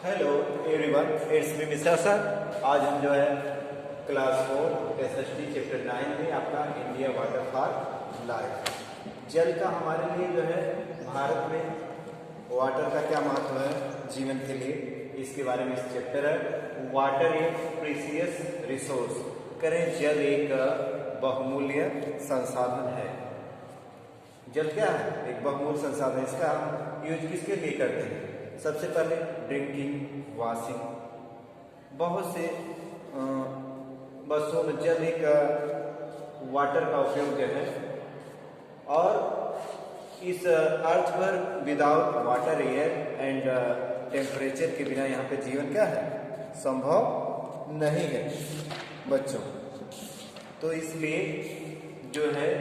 Hello everyone, it's me mister sir. आज हम जो है क्लास 4 SST चैप्टर 9 में आपका इंडिया वाटर फॉर लाइफ, जल का हमारे लिए जो है भारत में वाटर का क्या महत्व है जीवन के लिए, इसके बारे में इस चैप्टर है। वाटर एक प्रीसियस रिसोर्स, करें जल एक बहुमूल्य संसाधन है। जल क्या है? एक बहुमूल्य संसाधन। इसका हम यूज किसके लिए करते हैं? सबसे पहले ड्रिंकिंग, वॉशिंग, बहुत से वस्तुओं में जल एक वाटर का उपयोग जो है। और इस अर्थ पर without water, air and temperature के बिना यहाँ पे जीवन क्या है? संभव नहीं है बच्चों। तो इसलिए जो है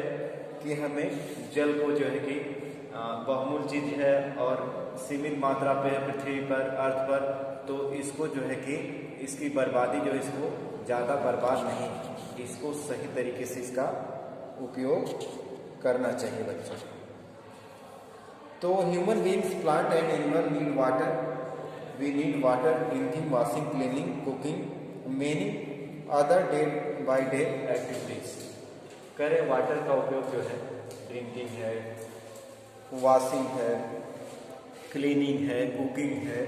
कि हमें जल को जो है कि बहुमूल्य चीज है और सीमित मात्रा पे है पृथ्वी पर, अर्थ पर। तो इसको जो है कि इसकी बर्बादी जो है, इसको ज़्यादा बर्बाद नहीं, इसको सही तरीके से इसका उपयोग करना चाहिए बच्चों। तो human beings, plant and animal need water. We need water drinking, washing, cleaning, cooking, many other day by day activities. करें वाटर का उपयोग जो है ड्रिंकिंग है, वॉशिंग है, क्लीनिंग है, कुकिंग है,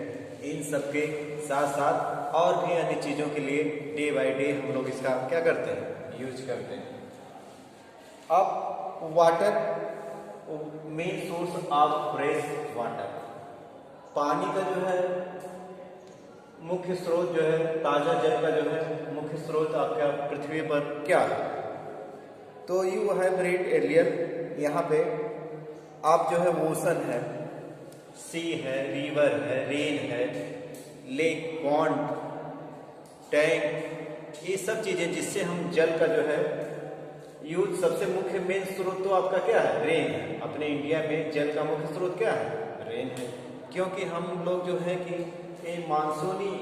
इन सब के साथ साथ और भी अन्य चीज़ों के लिए डे बाय डे हम लोग इसका क्या करते हैं? यूज करते हैं। अब water main source of fresh water, पानी का जो है मुख्य स्रोत जो है, ताज़ा जल का जो है मुख्य स्रोत आपका पृथ्वी पर क्या है? तो यू हैव रीड एर्लियर, यहाँ पे आप जो है ओशन है, सी है, रिवर है, रेन है, लेक, पॉन्ड, टैंक, ये सब चीजें जिससे हम जल का जो है यूज, सबसे मुख्य मेन स्रोत तो आपका क्या है? रेन है। अपने इंडिया में जल का मुख्य स्रोत क्या है? रेन है। क्योंकि हम लोग जो है कि मानसूनी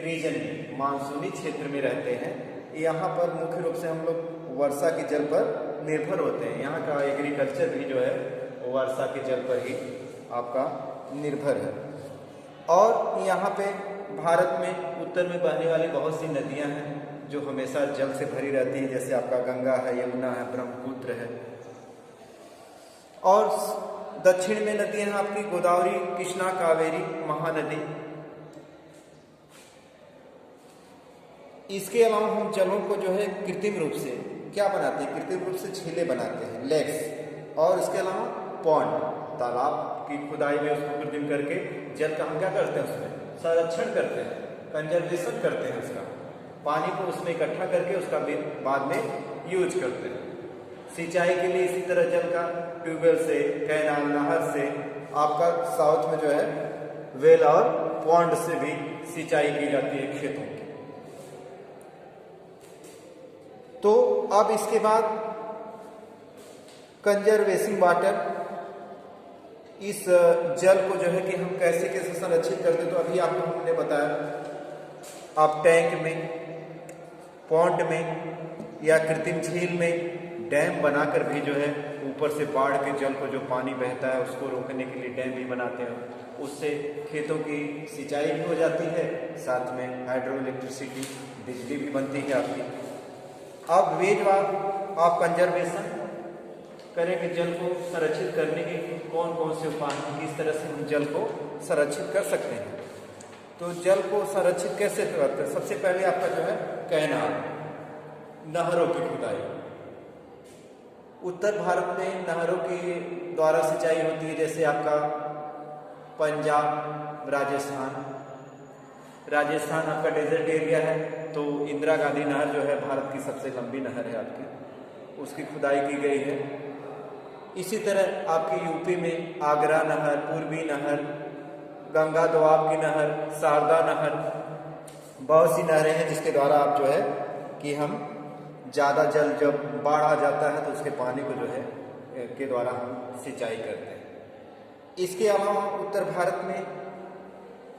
रीजन में, मानसूनी क्षेत्र में रहते हैं। यहाँ पर मुख्य रूप से हम लोग वर्षा के जल पर निर्भर होते हैं। यहाँ का एग्रीकल्चर भी जो है वर्षा के जल पर ही आपका निर्भर है। और यहाँ पे भारत में उत्तर में बहने वाली बहुत सी नदियाँ हैं जो हमेशा जल से भरी रहती हैं, जैसे आपका गंगा है, यमुना है, ब्रह्मपुत्र है। और दक्षिण में नदियाँ हैं आपकी गोदावरी, कृष्णा, कावेरी, महानदी। इसके अलावा हम जलों को जो है कृत्रिम रूप से क्या बनाते हैं? कृत्रिम रूप से झीलें बनाते हैं, लेक्स। और इसके अलावा पॉन्ड, तालाब की खुदाई में उसको कृत्रिम करके जल का हम क्या करते हैं? उसमें संरक्षण करते हैं, कंजर्वेशन करते हैं। उसका पानी को उसमें इकट्ठा करके उसका बाद में यूज करते हैं। सिंचाई के लिए इसी तरह जल का ट्यूबवेल से, कैनाल, नहर से, आपका साउथ में जो है वेल और पॉन्ड से भी सिंचाई की जाती है खेतों की। तो अब इसके बाद कंजर्वेशन वाटर, इस जल को जो है कि हम कैसे कैसे संरक्षित करते, तो अभी आपको हमने बताया। आप टैंक में, पॉन्ड में या कृत्रिम झील में डैम बनाकर भी जो है ऊपर से बाढ़ के जल को, जो पानी बहता है उसको रोकने के लिए डैम भी बनाते हैं। उससे खेतों की सिंचाई भी हो जाती है, साथ में हाइड्रो इलेक्ट्रिसिटी, बिजली भी बनती है आपकी। अब वेजवार आप कंजर्वेशन करेंगे, जल को संरक्षित करने के कौन कौन से उपाय, किस तरह से हम जल को संरक्षित कर सकते हैं। तो जल को संरक्षित कैसे करते हैं? सबसे पहले आपका जो है कैनाल, नहरों की खुदाई। उत्तर भारत में नहरों के द्वारा सिंचाई होती है, जैसे आपका पंजाब, राजस्थान आपका डेजर्ट एरिया है, तो इंदिरा गांधी नहर जो है भारत की सबसे लंबी नहर है आपकी, उसकी खुदाई की गई है। इसी तरह आपके यूपी में आगरा नहर, पूर्वी नहर, गंगा दोआब की नहर, शारदा नहर, बहुत सी नहरें हैं जिसके द्वारा आप जो है कि हम ज़्यादा जल, जब बाढ़ आ जाता है तो उसके पानी को जो है के द्वारा हम सिंचाई करते हैं। इसके अलावा उत्तर भारत में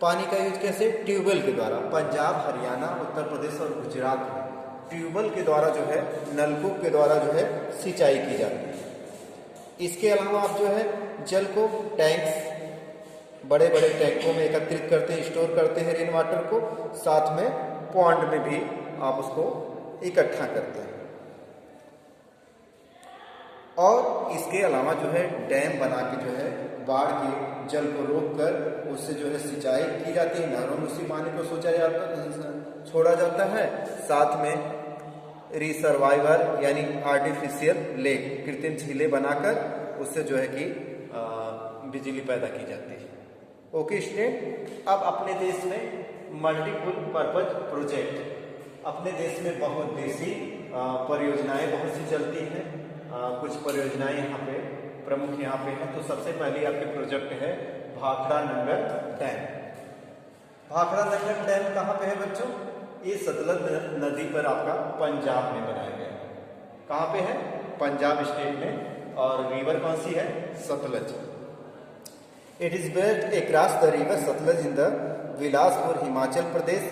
पानी का यूज कैसे? ट्यूबवेल के द्वारा। पंजाब, हरियाणा, उत्तर प्रदेश और गुजरात में ट्यूबवेल के द्वारा जो है, नलकूप के द्वारा जो है सिंचाई की जाती है। इसके अलावा आप जो है जल को टैंक्स, बड़े बड़े टैंकों में एकत्रित करते हैं, स्टोर करते हैं रेन वाटर को, साथ में पॉन्ड में भी आप उसको इकट्ठा करते हैं। और इसके अलावा जो है डैम बना के जो है बाढ़ के जल को रोककर उससे जो है सिंचाई की जाती है, नहरों में उसी पानी को छोड़ा जाता है। साथ में रिसर्वाइवर यानी आर्टिफिशियल लेक, कृत्रिम झीलें बनाकर उससे जो है कि बिजली पैदा की जाती है। ओके स्टूडेंट, अब अपने देश में मल्टीपल पर्पज प्रोजेक्ट, अपने देश में बहुउद्देशीय परियोजनाएं बहुत सी चलती हैं। कुछ परियोजनाएं यहाँ पे प्रमुख यहाँ पे हैं। तो सबसे पहले आपके प्रोजेक्ट है भाखड़ा नंगर डैम। भाखड़ा नंगर डैम कहाँ पे है बच्चों? ये सतलज नदी पर आपका पंजाब में बनाया गया है। कहाँ पे है? पंजाब स्टेट में। और रिवर कौन सी है? Sutlej. It is built across the river Sutlej in the Bilaspur, Himachal Pradesh.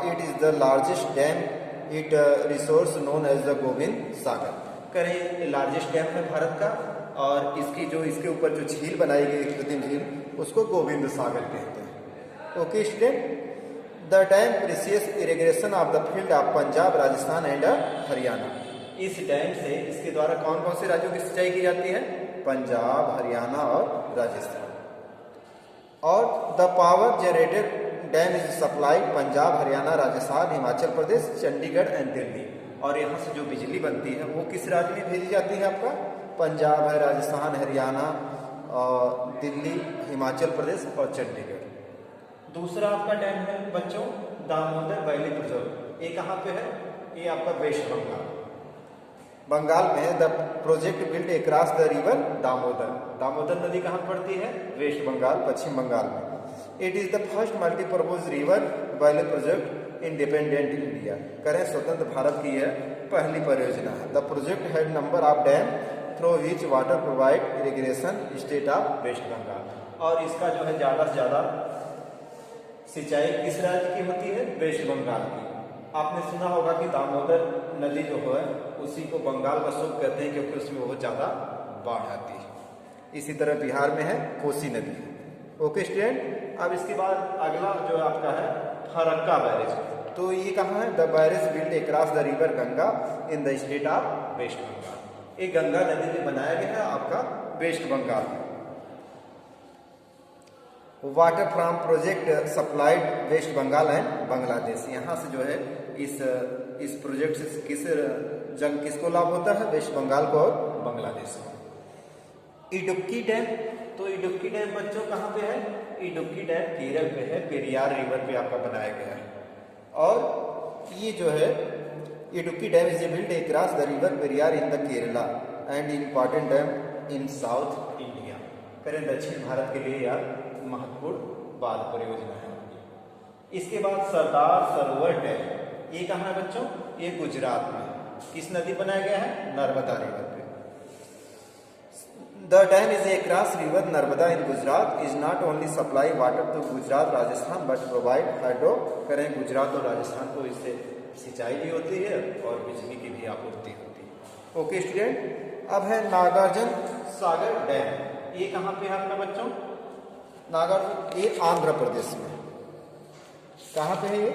It is the largest dam. It resource known as the Govind Sagar. करें लार्जेस्ट डैम है भारत का, और इसकी जो इसके ऊपर जो झील बनाई गई कृत्रिम झील, उसको गोविंद सागर कहते हैं। Okay student, the dam precious irrigation of the field of Punjab, Rajasthan and Haryana. इस डैम से इसके द्वारा कौन कौन से राज्यों की सिंचाई की जाती है? पंजाब, हरियाणा और राजस्थान। और the power generated dam is supplied Punjab, Haryana, Rajasthan, Himachal Pradesh, Chandigarh and Delhi. और यहाँ से जो बिजली बनती है वो किस राज्य में भेजी जाती है? आपका पंजाब है, राजस्थान, हरियाणा, दिल्ली, हिमाचल प्रदेश और चंडीगढ़। दूसरा आपका डैम है बच्चों दामोदर वैली प्रोजेक्ट। ये कहाँ पे है? ये आपका वेस्ट बंगाल, बंगाल में है। The project built across the river Damodar. Damodar नदी कहाँ पड़ती है? वेस्ट बंगाल, पश्चिम बंगाल में। It is the first multipurpose river valley project independent India. करें स्वतंत्र भारत की यह पहली परियोजना है। The project had number of dam through which water provide irrigation state of West Bengal. और इसका जो है ज़्यादा से ज़्यादा सिंचाई किस राज्य की होती है? वेस्ट बंगाल की। आपने सुना होगा कि दामोदर नदी जो है उसी को बंगाल का सूप कहते हैं, क्योंकि उसमें बहुत ज़्यादा बाढ़ आती है। इसी तरह बिहार में है कोसी नदी। ओके स्टूडेंट, अब इसके बाद अगला जो आपका है फरक्का बैरेज। तो ये कहाँ है? The barrage built across the river Ganga in the state of West Bengal. ये गंगा नदी में बनाया गया है आपका वेस्ट बंगाल में। Water from project supplied West Bengal and Bangladesh. यहाँ से जो है इस प्रोजेक्ट से किसको लाभ होता है? वेस्ट बंगाल को और बांग्लादेश को। इडुक्की डैम। तो इडुक्की डैम बच्चों कहाँ पे है? इडुक्की डैम केरल पे है, पेरियार रिवर पे आपका बनाया गया है। और ये जो है Idukki dam is built across the river Periyar in the Kerala and important dam in south India. करें दक्षिण भारत के लिए यह महत्वपूर्ण बाल परियोजना है। इसके बाद सरदार सरोवर डैम। ये कहाँ है बच्चों? ये गुजरात में। किस नदी बनाया गया है? नर्मदा रिवर पे। The dam is across river Narmada in Gujarat is not only supply water to Gujarat Rajasthan but provide hydro. करें गुजरात और राजस्थान को इससे सिंचाई भी होती है और बिजली की भी आपूर्ति होती है। ओके स्टूडेंट, अब है नागार्जुन सागर डैम। ये कहाँ पे है आपका बच्चों? नागार्जुन, ये आंध्र प्रदेश में। कहाँ पे है ये?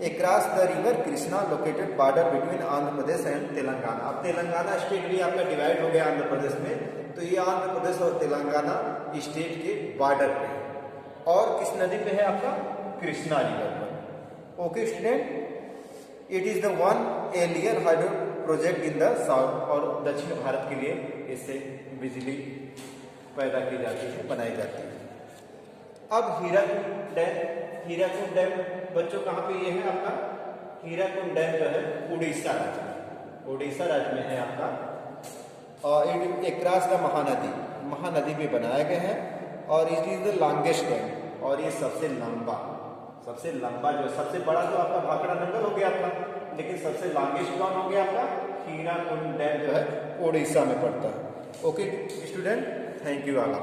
Across the river Krishna located border between Andhra Pradesh and Telangana. अब तेलंगाना स्टेट भी आपका डिवाइड हो गया आंध्र प्रदेश में, तो ये आंध्र प्रदेश और तेलंगाना स्टेट के बॉर्डर पे है। और किस नदी पे है आपका? कृष्णा रिवर पर। Okay student, it is the one earlier hydro project in the south. और दक्षिण भारत के लिए इससे बिजली पैदा की जाती है, बनाई जाती है। अब हीराकुंड डैम। हीराकुंड डैम बच्चों कहाँ पे ये है आपका? हीराकुंड डैम जो है उड़ीसा राज्य में, उड़ीसा राज्य में है आपका। और इट अक्रॉस द महानदी में बनाया गया है। और it is the longest dam. और ये सबसे लंबा जो सबसे बड़ा तो आपका भाखड़ा नंगर हो गया आपका, लेकिन सबसे लॉन्गेस्ट कौन हो गया आपका? हीराकुंड डैम जो है उड़ीसा में पड़ता है। Okay student, thank you all.